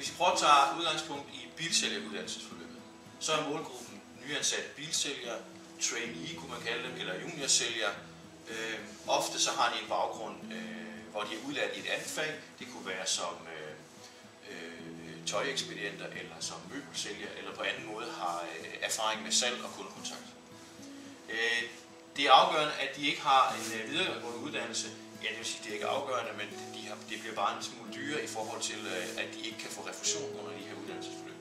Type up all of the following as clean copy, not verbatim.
Hvis vi prøver at tage udgangspunkt i bilsælgeruddannelsesforløbet, så er målgruppen nyansatte bilsælgere, trainee kunne man kalde dem, eller juniorsælgere. Ofte så har de en baggrund, hvor de er udlært i et andet fag. Det kunne være som tøjekspedienter, eller som møbelsælgere, eller på anden måde har erfaring med salg og kundekontakt. Det er afgørende, at de ikke har en videregående uddannelse. Ja, det vil sige, at det er ikke afgørende, men det bliver bare en smule dyrere i forhold til, at de ikke kan få refusion under de her uddannelsesforløb.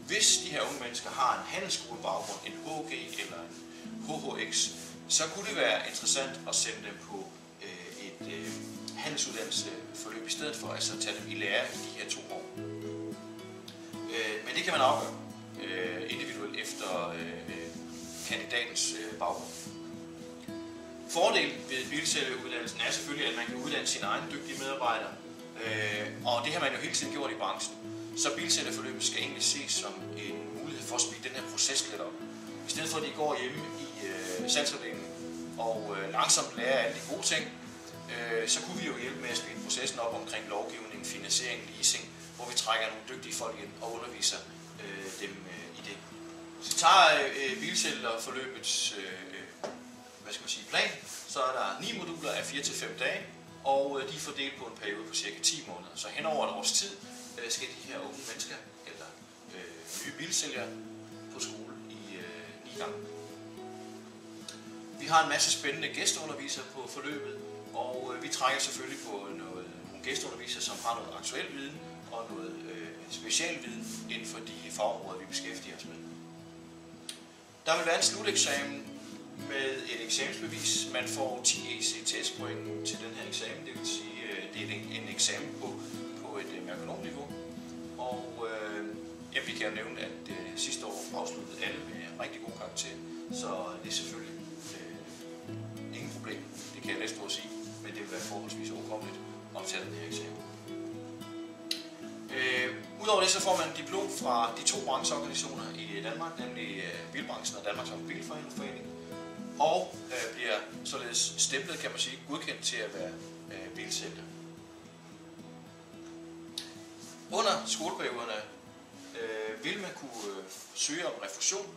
Hvis de her unge mennesker har en handelsskolebaggrund, en HG eller en HHX, så kunne det være interessant at sende dem på et handelsuddannelsesforløb i stedet for, altså at tage dem i lære i de her 2 år. Men det kan man afgøre individuelt efter kandidatens baggrund. Fordelen ved bilsælgeruddannelsen er selvfølgelig, at man kan uddanne sine egne dygtige medarbejdere, og det har man jo hele tiden gjort i branchen. Så bilsælgerforløbet skal egentlig ses som en mulighed for at speede den her proces lidt op. I stedet for at de går hjemme i salgsafdelingen og langsomt lærer alle de gode ting, så kunne vi jo hjælpe med at speede processen op omkring lovgivning, finansiering, leasing, hvor vi trækker nogle dygtige folk ind og underviser dem i det. Hvis vi tager bilsælgerforløbets plan, så er der 9 moduler af 4 til 5 dage, og de er fordelt på en periode på cirka 10 måneder. Så hen over et års tid skal de her unge mennesker, eller nye bilsælgere, på skole i 9 gange. Vi har en masse spændende gæsteundervisere på forløbet, og vi trækker selvfølgelig på nogle gæsteundervisere, som har noget aktuel viden og noget specialviden inden for de fagområder, vi beskæftiger os med. Der vil være en sluteksamen med et eksamensbevis. Man får 10 ECTS-point til den her eksamen, det vil sige, det er en eksamen på et merkonomniveau. Og vi kan jo nævne, at sidste år afsluttede alle med rigtig god karakter, så det er selvfølgelig ingen problem. Det kan jeg næsten også sige, men det vil være forholdsvis overkommeligt at tage den her eksamen. Udover det så får man diplom fra de 2 brancheorganisationer i Danmark, nemlig Bilbranchen og Danmarks Automobilforening, og bliver således stemplet, kan man sige, godkendt til at være bilsælger. Under skoleperioderne vil man kunne søge om refusion.